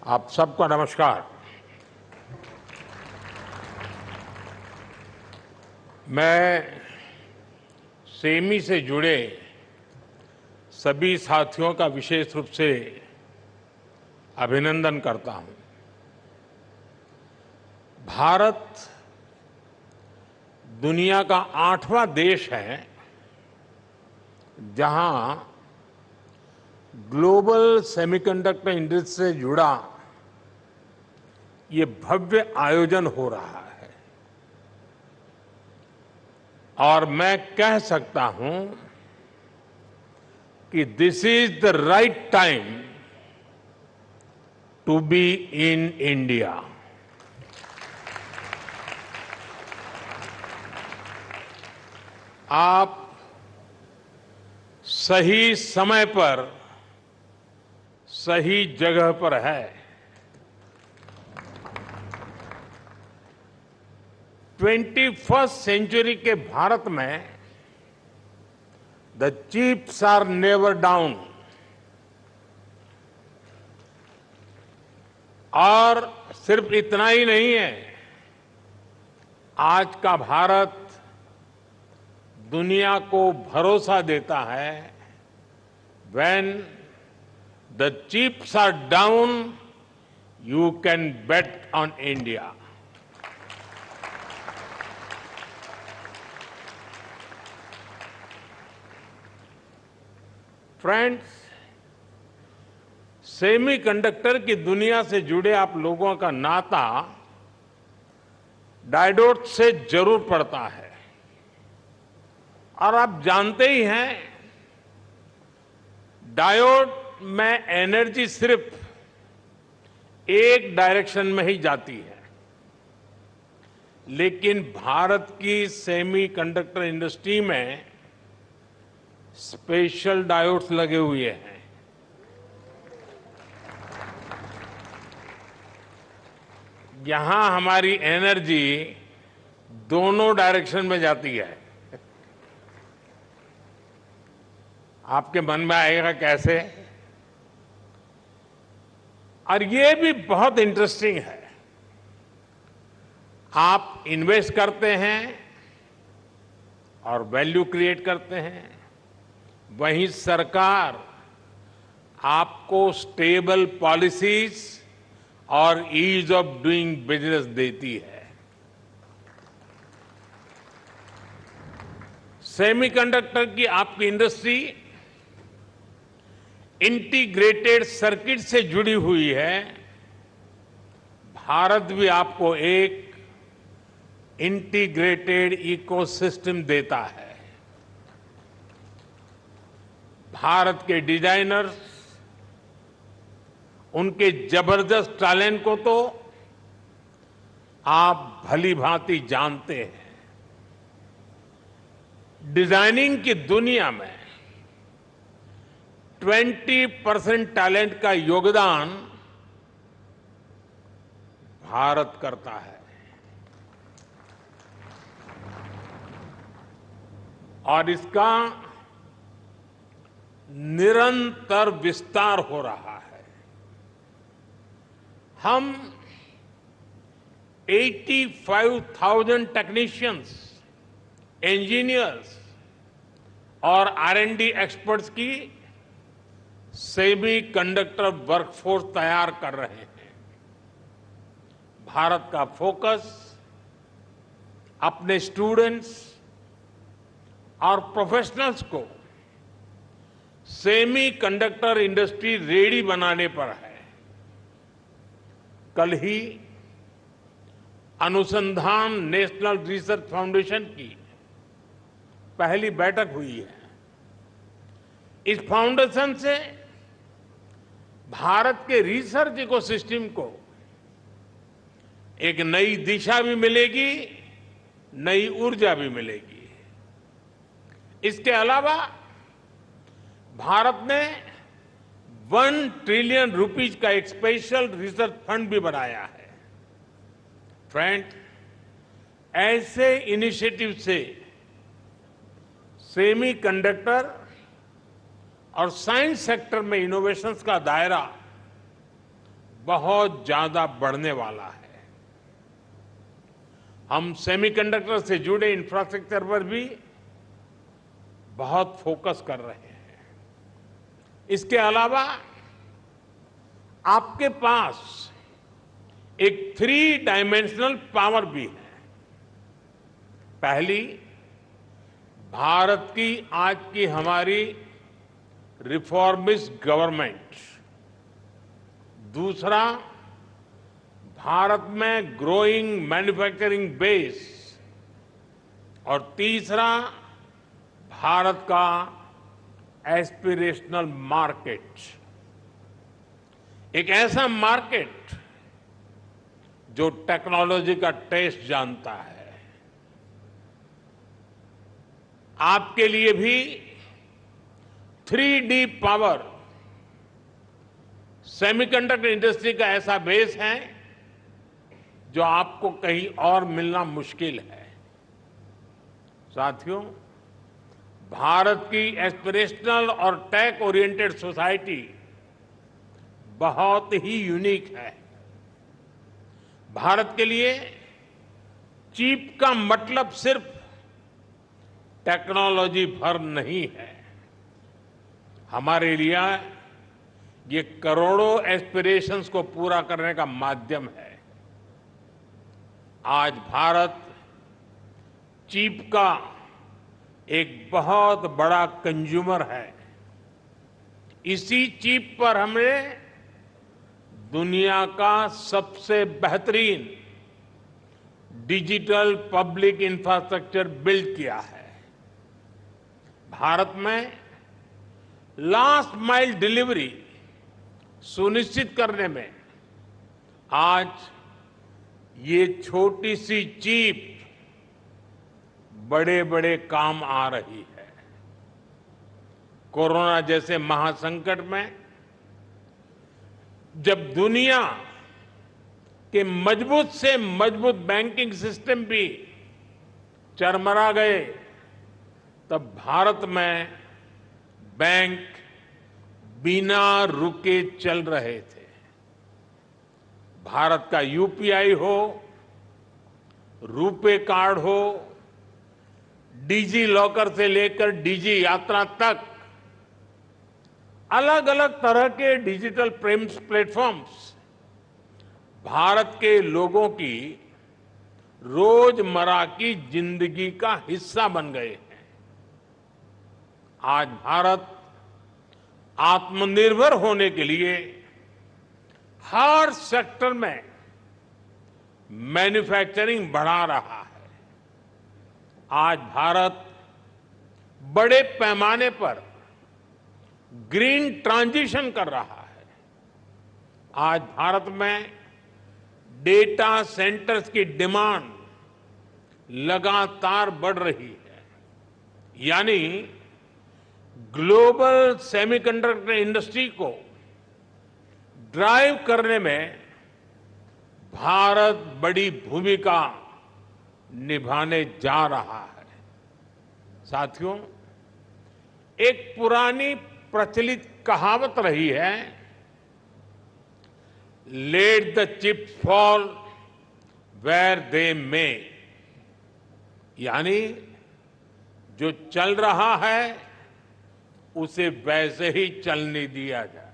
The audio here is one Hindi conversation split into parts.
आप सबको नमस्कार। मैं सेमी से जुड़े सभी साथियों का विशेष रूप से अभिनंदन करता हूं। भारत दुनिया का 8वां देश है जहां ग्लोबल सेमीकंडक्टर इंडस्ट्री से जुड़ा ये भव्य आयोजन हो रहा है और मैं कह सकता हूं कि this is the right time to be in India. आप सही समय पर सही जगह पर है। 21st सेंचुरी के भारत में the chips are never down और सिर्फ इतना ही नहीं है, आज का भारत दुनिया को भरोसा देता है when the chips are down you can bet on India. Friends, semiconductor की दुनिया से जुड़े आप लोगों का नाता डायोड से जरूर पड़ता है और आप जानते ही हैं डायोड में एनर्जी सिर्फ एक डायरेक्शन में ही जाती है, लेकिन भारत की सेमीकंडक्टर इंडस्ट्री में स्पेशल डायोड्स लगे हुए हैं। यहां हमारी एनर्जी दोनों डायरेक्शन में जाती है। आपके मन में आएगा कैसे? और ये भी बहुत इंटरेस्टिंग है। आप इन्वेस्ट करते हैं और वैल्यू क्रिएट करते हैं, वहीं सरकार आपको स्टेबल पॉलिसीज और ईज ऑफ डूइंग बिजनेस देती है। सेमीकंडक्टर की आपकी इंडस्ट्री इंटीग्रेटेड सर्किट से जुड़ी हुई है। भारत भी आपको एक इंटीग्रेटेड इकोसिस्टम देता है। भारत के डिजाइनर्स, उनके जबरदस्त टैलेंट को तो आप भली भांति जानते हैं। डिजाइनिंग की दुनिया में 20% टैलेंट का योगदान भारत करता है और इसका निरंतर विस्तार हो रहा है। हम 85,000 टेक्नीशियंस, इंजीनियर्स और R&D एक्सपर्ट्स की सेमीकंडक्टर वर्कफोर्स तैयार कर रहे हैं। भारत का फोकस अपने स्टूडेंट्स और प्रोफेशनल्स को सेमीकंडक्टर इंडस्ट्री रेडी बनाने पर है। कल ही अनुसंधान नेशनल रिसर्च फाउंडेशन की पहली बैठक हुई है। इस फाउंडेशन से भारत के रिसर्च इकोसिस्टम को एक नई दिशा भी मिलेगी, नई ऊर्जा भी मिलेगी। इसके अलावा भारत ने 1 ट्रिलियन रुपीज का एक स्पेशल रिसर्च फंड भी बनाया है। फ्रेंड, ऐसे इनिशिएटिव से सेमीकंडक्टर और साइंस सेक्टर में इनोवेशंस का दायरा बहुत ज्यादा बढ़ने वाला है। हम सेमीकंडक्टर से जुड़े इंफ्रास्ट्रक्चर पर भी बहुत फोकस कर रहे हैं। इसके अलावा आपके पास एक 3 डाइमेंशनल पावर भी है। पहली, भारत की आज की हमारी रिफॉर्मिस्ट गवर्नमेंट। दूसरा, भारत में ग्रोइंग मैन्युफैक्चरिंग बेस। और तीसरा, भारत का एस्पिरेशनल मार्केट। एक ऐसा मार्केट जो टेक्नोलॉजी का टेस्ट जानता है। आपके लिए भी 3D पावर, सेमीकंडक्टर इंडस्ट्री का ऐसा बेस है जो आपको कहीं और मिलना मुश्किल है। साथियों, भारत की एस्पिरेशनल और टेक ओरिएंटेड सोसाइटी बहुत ही यूनिक है। भारत के लिए चिप का मतलब सिर्फ टेक्नोलॉजी भर नहीं है। हमारे लिए ये करोड़ों एस्पिरेशंस को पूरा करने का माध्यम है। आज भारत चिप का एक बहुत बड़ा कंज्यूमर है। इसी चिप पर हमने दुनिया का सबसे बेहतरीन डिजिटल पब्लिक इंफ्रास्ट्रक्चर बिल्ड किया है। भारत में लास्ट माइल डिलीवरी सुनिश्चित करने में आज ये छोटी सी चिप बड़े बड़े काम आ रही है। कोरोना जैसे महासंकट में जब दुनिया के मजबूत से मजबूत बैंकिंग सिस्टम भी चरमरा गए, तब भारत में बैंक बिना रुके चल रहे थे। भारत का यूपीआई हो, रुपे कार्ड हो, डिजी लॉकर से लेकर डिजी यात्रा तक अलग अलग तरह के डिजिटल पेमेंट्स प्लेटफॉर्म्स भारत के लोगों की रोजमर्रा की जिंदगी का हिस्सा बन गए हैं। आज भारत आत्मनिर्भर होने के लिए हर सेक्टर में मैन्युफैक्चरिंग बढ़ा रहा है। आज भारत बड़े पैमाने पर ग्रीन ट्रांजिशन कर रहा है। आज भारत में डेटा सेंटर्स की डिमांड लगातार बढ़ रही है। यानी ग्लोबल सेमीकंडक्टर इंडस्ट्री को ड्राइव करने में भारत बड़ी भूमिका निभाने जा रहा है। साथियों, एक पुरानी प्रचलित कहावत रही है, let the chips fall where they may. यानी जो चल रहा है उसे वैसे ही चलने दिया जाए।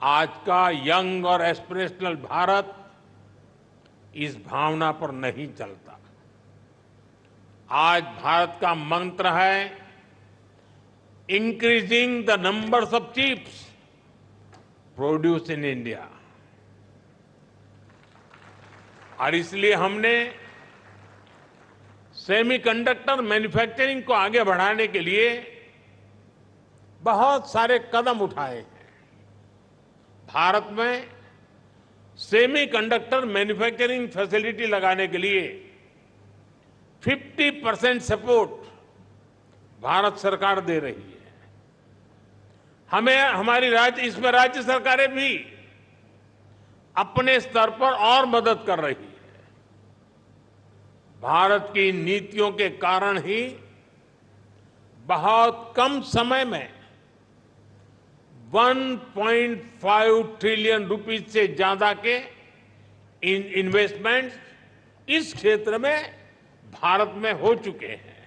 आज का यंग और एस्पिरेशनल भारत इस भावना पर नहीं चलता। आज भारत का मंत्र है increasing the numbers of chips produce in India. और इसलिए हमने सेमीकंडक्टर मैन्युफैक्चरिंग को आगे बढ़ाने के लिए बहुत सारे कदम उठाए हैं। भारत में सेमीकंडक्टर मैन्युफैक्चरिंग फैसिलिटी लगाने के लिए 50% सपोर्ट भारत सरकार दे रही है। इसमें राज्य सरकारें भी अपने स्तर पर और मदद कर रही है। भारत की नीतियों के कारण ही बहुत कम समय में 1.5 ट्रिलियन रुपीज से ज्यादा के इन्वेस्टमेंट्स इस क्षेत्र में भारत में हो चुके हैं।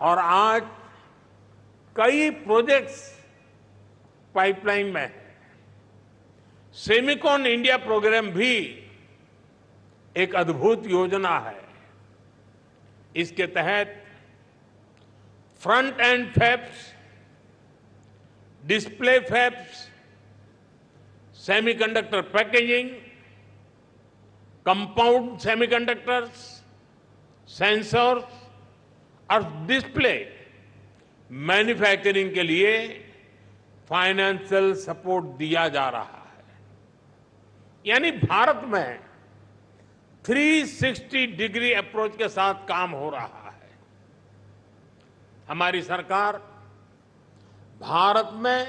और आज कई प्रोजेक्ट्स पाइपलाइन में है। सेमिकॉन इंडिया प्रोग्राम भी एक अद्भुत योजना है। इसके तहत front end fabs, display fabs, semiconductor packaging, compound semiconductors, sensors और डिस्प्ले मैन्युफैक्चरिंग के लिए फाइनेंशियल सपोर्ट दिया जा रहा है। यानी भारत में 360 डिग्री अप्रोच के साथ काम हो रहा है। हमारी सरकार भारत में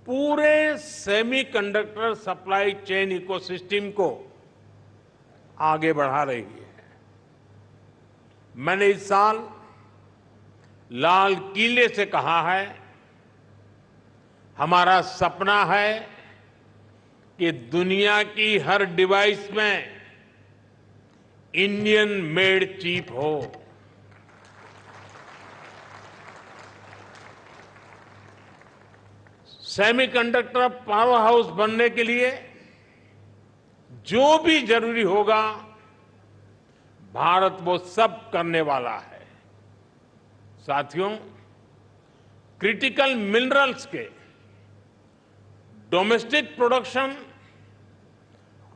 पूरे सेमीकंडक्टर सप्लाई चेन इकोसिस्टम को आगे बढ़ा रही है। मैंने इस साल लाल किले से कहा है, हमारा सपना है कि दुनिया की हर डिवाइस में इंडियन मेड चिप हो। सेमीकंडक्टर पावर हाउस बनने के लिए जो भी जरूरी होगा, भारत वो सब करने वाला है। साथियों, क्रिटिकल मिनरल्स के डोमेस्टिक प्रोडक्शन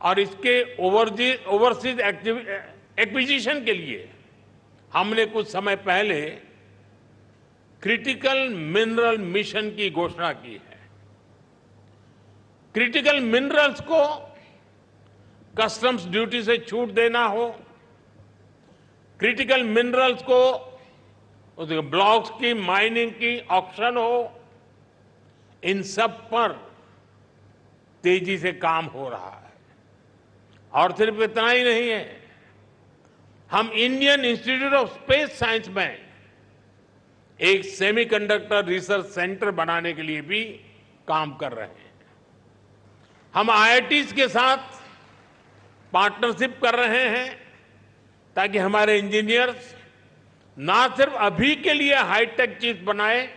और इसके ओवरसीज एक्विजिशन के लिए हमने कुछ समय पहले क्रिटिकल मिनरल मिशन की घोषणा की है। क्रिटिकल मिनरल्स को कस्टम्स ड्यूटी से छूट देना हो, क्रिटिकल मिनरल्स को उसके ब्लॉक्स की माइनिंग की ऑक्शन हो, इन सब पर तेजी से काम हो रहा है। और सिर्फ इतना ही नहीं है, हम Indian institute of space science में एक सेमीकंडक्टर रिसर्च सेंटर बनाने के लिए भी काम कर रहे हैं। हम आईआईटीज के साथ पार्टनरशिप कर रहे हैं ताकि हमारे इंजीनियर्स ना सिर्फ अभी के लिए हाईटेक चिप्स बनाए,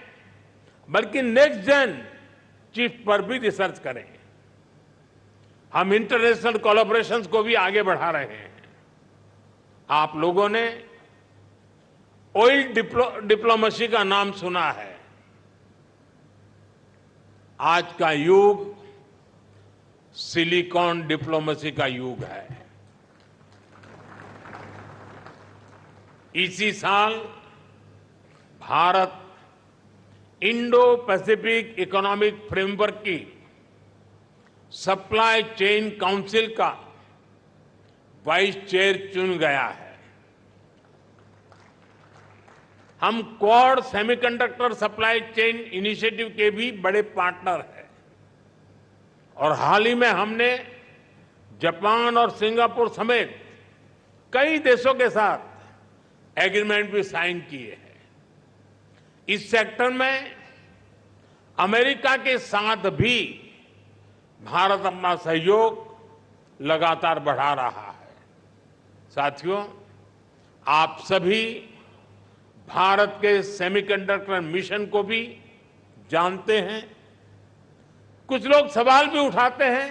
बल्कि नेक्स्ट जेन चिप्स पर भी रिसर्च करें। हम इंटरनेशनल कोलैबोरेशंस को भी आगे बढ़ा रहे हैं। आप लोगों ने ऑयल डिप्लोमेसी का नाम सुना है। आज का युग सिलिकॉन डिप्लोमेसी का युग है। इसी साल Bharat Indo Pacific economic framework की सप्लाई चेन काउंसिल का वाइस चेयर चुन गया है। हम quad semiconductor supply chain initiative के भी बड़े पार्टनर हैं और हाल ही में हमने जापान और सिंगापुर समेत कई देशों के साथ एग्रीमेंट भी साइन किए हैं। इस सेक्टर में अमेरिका के साथ भी भारत अपना सहयोग लगातार बढ़ा रहा है। साथियों, आप सभी भारत के सेमीकंडक्टर मिशन को भी जानते हैं। कुछ लोग सवाल भी उठाते हैं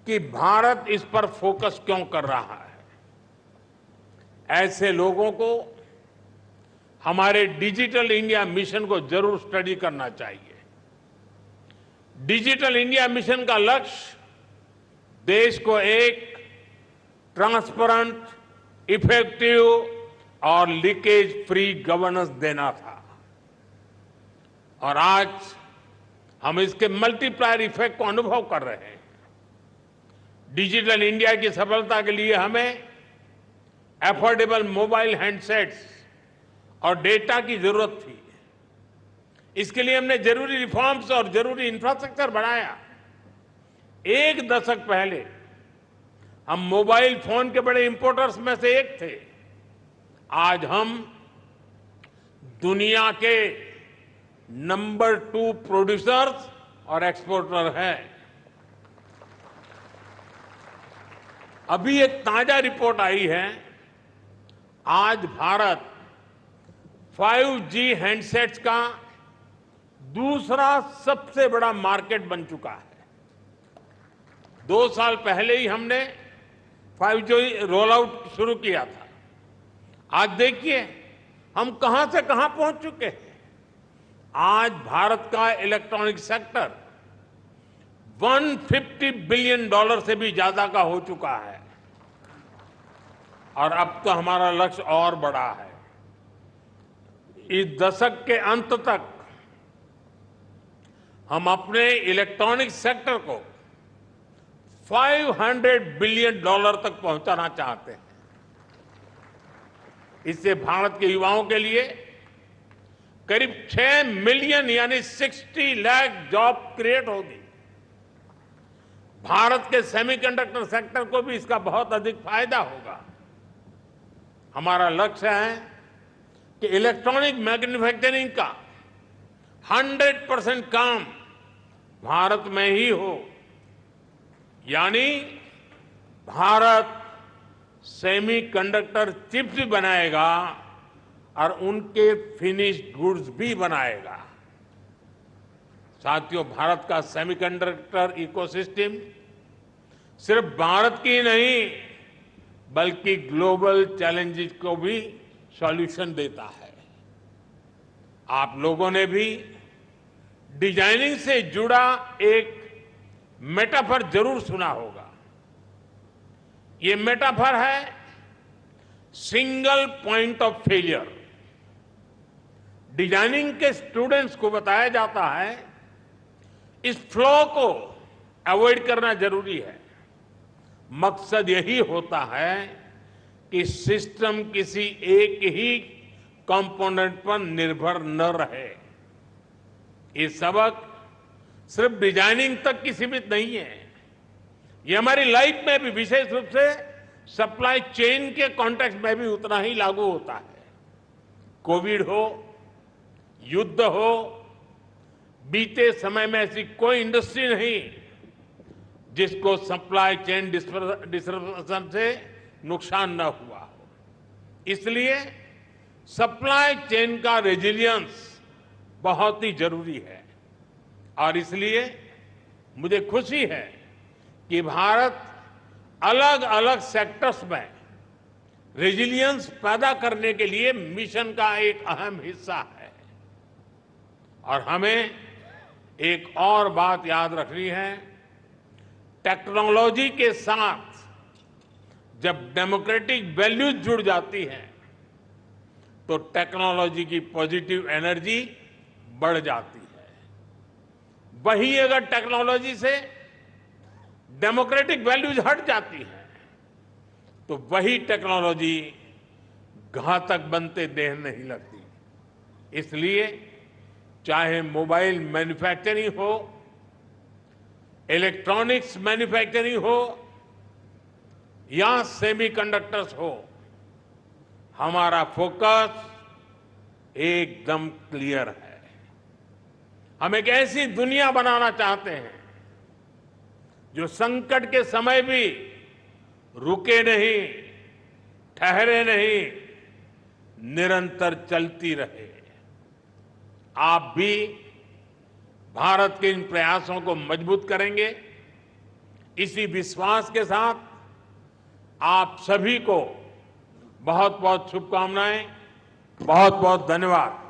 कि भारत इस पर फोकस क्यों कर रहा है। ऐसे लोगों को हमारे डिजिटल इंडिया मिशन को जरूर स्टडी करना चाहिए। डिजिटल इंडिया मिशन का लक्ष्य देश को एक ट्रांसपेरेंट, इफेक्टिव और लीकेज फ्री गवर्नेंस देना था और आज हम इसके मल्टीप्लायर इफेक्ट को अनुभव कर रहे हैं। डिजिटल इंडिया की सफलता के लिए हमें एफोर्डेबल मोबाइल हैंडसेट्स और डेटा की जरूरत थी। इसके लिए हमने जरूरी रिफॉर्म्स और जरूरी इंफ्रास्ट्रक्चर बनाया। एक दशक पहले हम मोबाइल फोन के बड़े इंपोर्टर्स में से एक थे। आज हम दुनिया के नंबर 2 प्रोड्यूसर्स और एक्सपोर्टर हैं। अभी एक ताजा रिपोर्ट आई है, आज भारत 5G हैंडसेट्स का दूसरा सबसे बड़ा मार्केट बन चुका है। 2 साल पहले ही हमने 5G रोल आउट शुरू किया था। आज देखिए हम कहां से कहां पहुंच चुके हैं। आज भारत का इलेक्ट्रॉनिक सेक्टर $150 बिलियन से भी ज्यादा का हो चुका है और अब तो हमारा लक्ष्य और बड़ा है। इस दशक के अंत तक हम अपने इलेक्ट्रॉनिक सेक्टर को $500 बिलियन तक पहुंचाना चाहते हैं। इससे भारत के युवाओं के लिए करीब 6 मिलियन यानी 60 लाख जॉब क्रिएट होगी। भारत के सेमीकंडक्टर सेक्टर को भी इसका बहुत अधिक फायदा होगा। हमारा लक्ष्य है कि इलेक्ट्रॉनिक मैन्युफैक्चरिंग का 100% काम भारत में ही हो, यानी भारत सेमीकंडक्टर चिप्स भी बनाएगा और उनके फिनिश्ड गुड्स भी बनाएगा। साथियों, भारत का सेमीकंडक्टर इकोसिस्टम सिर्फ भारत की नहीं बल्कि ग्लोबल चैलेंजेस को भी सॉल्यूशन देता है। आप लोगों ने भी डिजाइनिंग से जुड़ा एक मेटाफर जरूर सुना होगा। ये मेटाफर है single point of failure. Designing के स्टूडेंट्स को बताया जाता है इस फ्लो को अवॉइड करना जरूरी है। मकसद यही होता है कि सिस्टम किसी एक ही कंपोनेंट पर निर्भर न रहे। ये सबक सिर्फ डिजाइनिंग तक की सीमित नहीं है, ये हमारी लाइफ में भी, विशेष रूप से सप्लाई चेन के कॉन्टेक्स्ट में भी उतना ही लागू होता है। कोविड हो, युद्ध हो, बीते समय में ऐसी कोई इंडस्ट्री नहीं जिसको सप्लाई चेन डिस्ट्रप्शन से नुकसान न हुआ हो। इसलिए सप्लाई चेन का रेजिलियंस बहुत ही जरूरी है और इसलिए मुझे खुशी है कि भारत अलग अलग सेक्टर्स में रेजिलियंस पैदा करने के लिए मिशन का एक अहम हिस्सा है। और हमें एक और बात याद रखनी है, टेक्नोलॉजी के साथ जब डेमोक्रेटिक वैल्यूज जुड़ जाती हैं तो टेक्नोलॉजी की पॉजिटिव एनर्जी बढ़ जाती है। वही अगर टेक्नोलॉजी से डेमोक्रेटिक वैल्यूज हट जाती हैं तो वही टेक्नोलॉजी घातक बनते देर नहीं लगती। इसलिए चाहे मोबाइल मैन्युफैक्चरिंग हो, इलेक्ट्रॉनिक्स मैन्युफैक्चरिंग हो या सेमीकंडक्टर्स हो, हमारा फोकस एकदम क्लियर है। हम एक ऐसी दुनिया बनाना चाहते हैं जो संकट के समय भी रुके नहीं, ठहरे नहीं, निरंतर चलती रहे। आप भी भारत के इन प्रयासों को मजबूत करेंगे। इसी विश्वास के साथ आप सभी को बहुत बहुत शुभकामनाएं, बहुत बहुत धन्यवाद।